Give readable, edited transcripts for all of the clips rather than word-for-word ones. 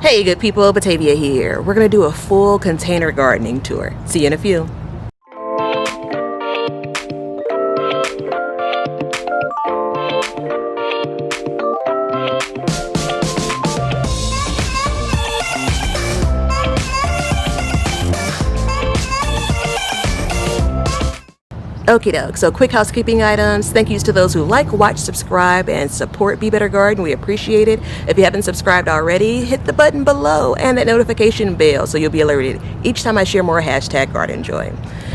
Hey good people, Batavia here. We're going to do a full container gardening tour. See you in a few. Okie doke, so quick housekeeping items. Thank yous to those who like, watch, subscribe, and support Be Better Garden. We appreciate it. If you haven't subscribed already, hit the button below and that notification bell so you'll be alerted each time I share more #GardenJoy.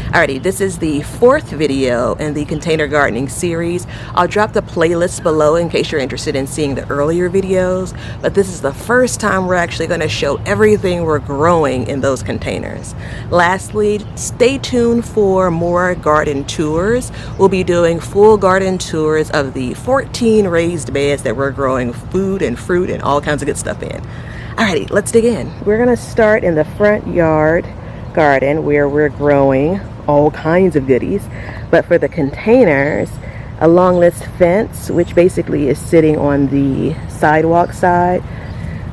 Alrighty, this is the 4th video in the container gardening series. I'll drop the playlist below in case you're interested in seeing the earlier videos, but this is the first time we're actually going to show everything we're growing in those containers. Lastly, stay tuned for more garden tours. We'll be doing full garden tours of the 14 raised beds that we're growing food and fruit and all kinds of good stuff in. Alrighty, let's dig in. We're going to start in the front yard garden where we're growing all kinds of goodies, but for the containers, along this fence, which basically is sitting on the sidewalk side,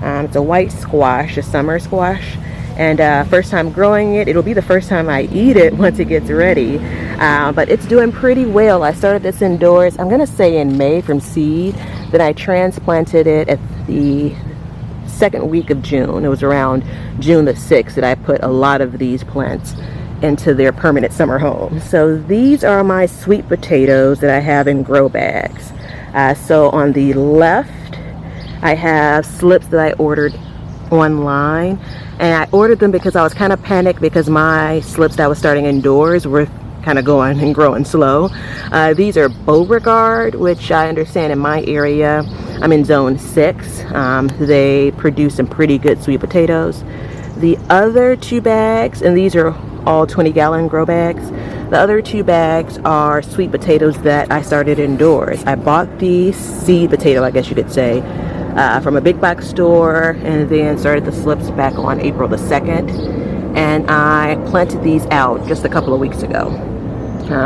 it's a white squash, a summer squash, and first time growing it. It'll be the first time I eat it once it gets ready, but it's doing pretty well. I started this indoors, I'm gonna say in May from seed. Then I transplanted it at the second week of June. It was around June the 6th that I put a lot of these plants into their permanent summer home. So these are my sweet potatoes that I have in grow bags. So on the left I have slips that I ordered online, and I ordered them because I was kind of panicked because my slips that I was starting indoors were kind of going and growing slow. These are Beauregard, which I understand in my area, I'm in zone 6, they produce some pretty good sweet potatoes. The other 2 bags, and these are all 20-gallon grow bags, the other 2 bags are sweet potatoes that I started indoors. I bought the seed potato, I guess you could say, from a big box store, and then started the slips back on April the 2nd, and I planted these out just a couple of weeks ago.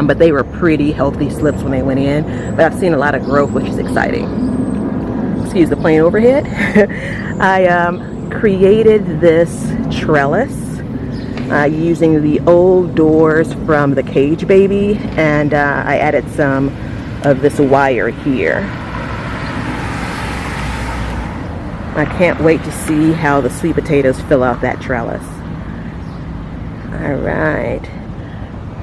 But they were pretty healthy slips when they went in, but I've seen a lot of growth, which is exciting. Excuse the plane overhead. I created this trellis using the old doors from the Cage Baby, and I added some of this wire here. I can't wait to see how the sweet potatoes fill out that trellis. Alright,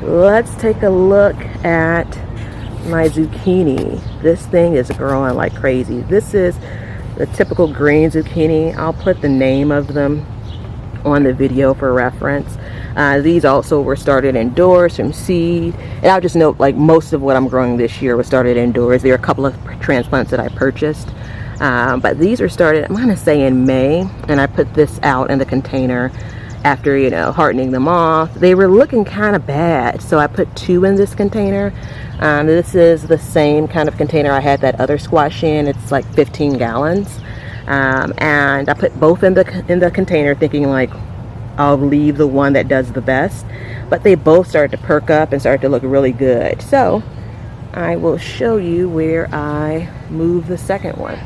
let's take a look at my zucchini. This thing is growing like crazy. This is the typical green zucchini. I'll put the name of them on the video for reference. These also were started indoors from seed, and I'll just note, like, most of what I'm growing this year was started indoors. There are a couple of transplants that I purchased, but these are started, I'm gonna say, in May, and I put this out in the container after, you know, hardening them off. They were looking kind of bad, so I put 2 in this container. This is the same kind of container I had that other squash in. It's like 15 gallons. And I put both in the container thinking, like, I'll leave the one that does the best, but they both started to perk up and started to look really good. So I will show you where I move the second one.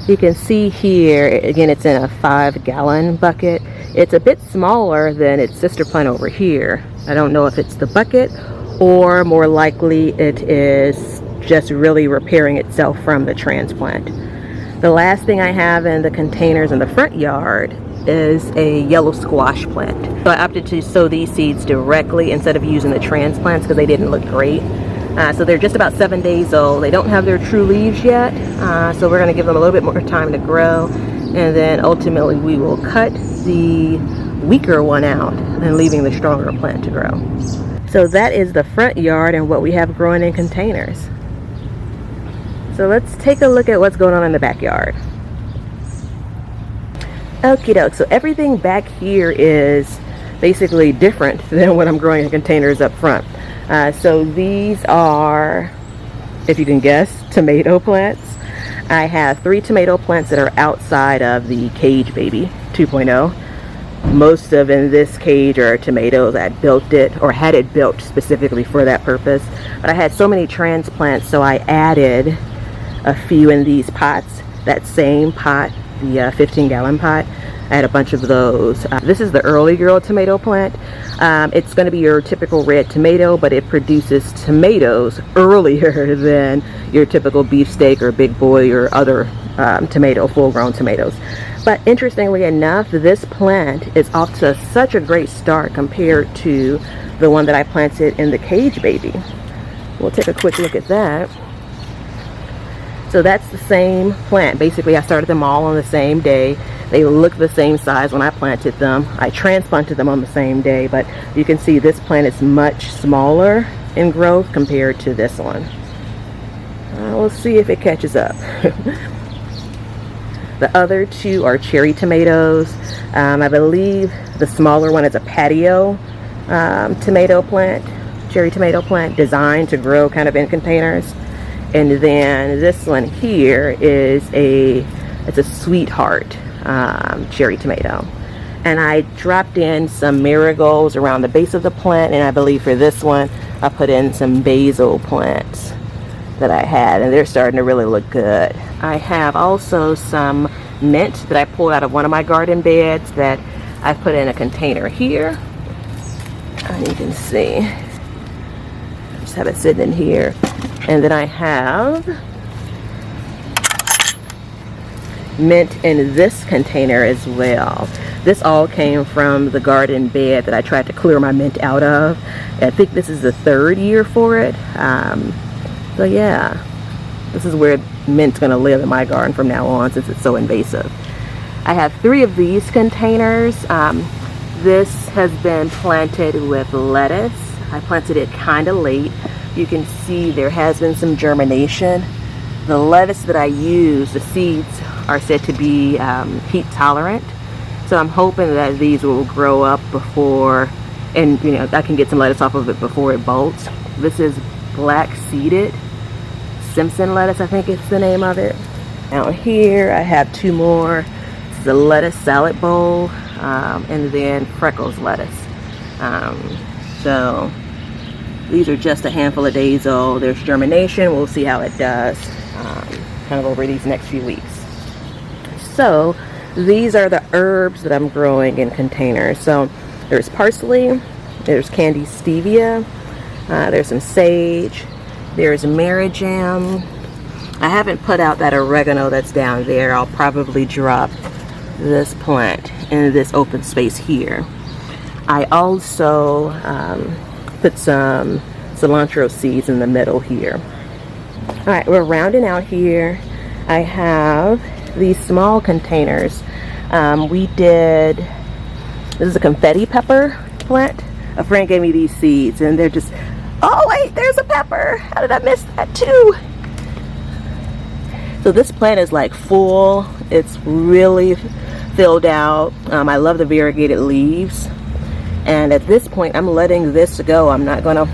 You can see here, again, it's in a 5-gallon bucket. It's a bit smaller than its sister plant over here. I don't know if it's the bucket, or more likely it is just really repairing itself from the transplant. The last thing I have in the containers in the front yard is a yellow squash plant. So I opted to sow these seeds directly instead of using the transplants because they didn't look great. So they're just about 7 days old. They don't have their true leaves yet, so we're going to give them a little bit more time to grow, and then ultimately we will cut the weaker one out and leaving the stronger plant to grow. So that is the front yard and what we have growing in containers. So let's take a look at what's going on in the backyard. Okie doke, so everything back here is basically different than what I'm growing in containers up front. So these are, if you can guess, tomato plants. I have 3 tomato plants that are outside of the Cage Baby 2.0. Most of in this cage are tomatoes. I built it, or had it built specifically for that purpose. But I had so many transplants, so I added a few in these pots. That same pot, the 15-gallon pot, I had a bunch of those. This is the early girl tomato plant. It's going to be your typical red tomato, but it produces tomatoes earlier than your typical beefsteak or big boy or other tomato, full-grown tomatoes. But interestingly enough, this plant is off to such a great start compared to the one that I planted in the cage baby. We'll take a quick look at that. So that's the same plant. Basically, I started them all on the same day. They look the same size when I planted them. I transplanted them on the same day, but you can see this plant is much smaller in growth compared to this one. We'll see if it catches up. The other two are cherry tomatoes. I believe the smaller one is a patio tomato plant, cherry tomato plant, designed to grow kind of in containers. And then this one here is it's a sweetheart cherry tomato. And I dropped in some marigolds around the base of the plant, and I believe for this one I put in some basil plants that I had, and they're starting to really look good. I have also some mint that I pulled out of one of my garden beds that I put in a container here, and you can see I just have it sitting in here. And then I have mint in this container as well. This all came from the garden bed that I tried to clear my mint out of. I think this is the 3rd year for it. So yeah, this is where mint's gonna live in my garden from now on, since it's so invasive. I have 3 of these containers. This has been planted with lettuce. I planted it kind of late. You can see there has been some germination. The lettuce that I use, the seeds are said to be heat tolerant. So I'm hoping that these will grow up before, and you know, I can get some lettuce off of it before it bolts. This is black seeded Simpson lettuce, I think it's the name of it. Out here I have 2 more. It's the lettuce salad bowl, and then Freckles lettuce. So these are just a handful of days old. There's germination. We'll see how it does kind of over these next few weeks. So these are the herbs that I'm growing in containers. So there's parsley, there's candy stevia, there's some sage, there's marigam. I haven't put out that oregano that's down there. I'll probably drop this plant in this open space here. I also put some cilantro seeds in the middle here. All right, we're rounding out here. I have these small containers. This is a confetti pepper plant. A friend gave me these seeds, and they're just, oh wait, there's a pepper. How did I miss that too? So this plant is like full. It's really filled out. I love the variegated leaves. And at this point, I'm letting this go. I'm not gonna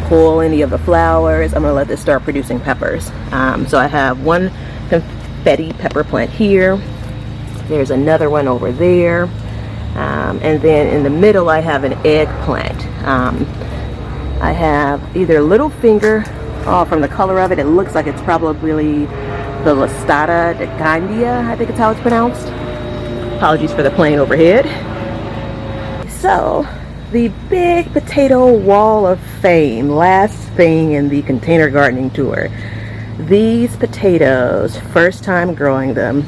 pull any of the flowers. I'm gonna let this start producing peppers. So I have one confetti pepper plant here. There's another one over there. And then in the middle, I have an eggplant. I have either little finger, from the color of it, it looks like it's probably the Listata de Gandia, I think it's how it's pronounced. Apologies for the plane overhead. So, the big potato wall of fame, last thing in the container gardening tour. These potatoes, first time growing them.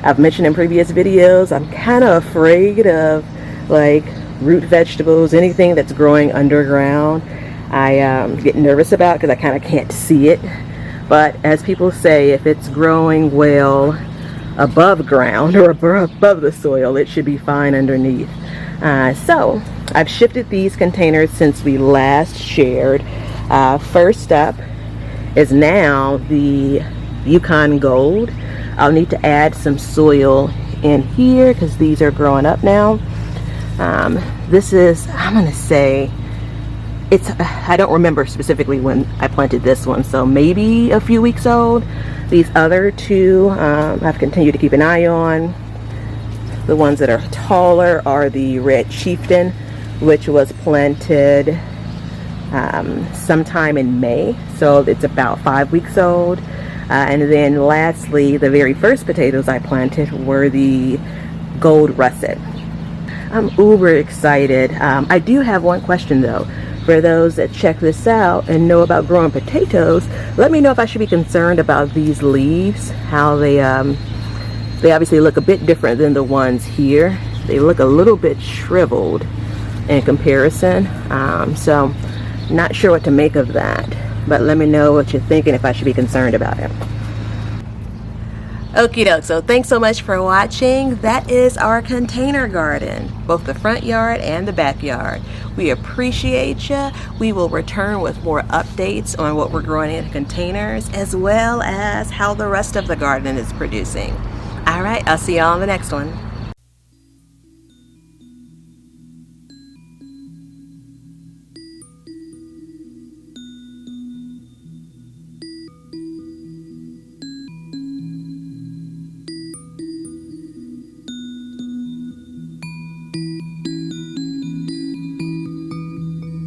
I've mentioned in previous videos, I'm kind of afraid of like root vegetables, anything that's growing underground. I get nervous about because I kind of can't see it. But as people say, if it's growing well above ground or above the soil, it should be fine underneath. So I've shifted these containers since we last shared. First up is now the Yukon Gold. I'll need to add some soil in here because these are growing up now. This is, I'm gonna say, I don't remember specifically when I planted this one, so maybe a few weeks old. These other two I've continued to keep an eye on. The ones that are taller are the Red Chieftain, which was planted sometime in May, so it's about 5 weeks old. And then lastly, the very first potatoes I planted were the gold russet. I'm uber excited. I do have one question though. For those that check this out and know about growing potatoes, let me know if I should be concerned about these leaves, how they obviously look a bit different than the ones here. They look a little bit shriveled in comparison. So not sure what to make of that, but let me know what you're thinking, if I should be concerned about it. Okie doke, so thanks so much for watching. That is our container garden, both the front yard and the backyard. We appreciate you. We will return with more updates on what we're growing in containers, as well as how the rest of the garden is producing. All right, I'll see y'all on the next one.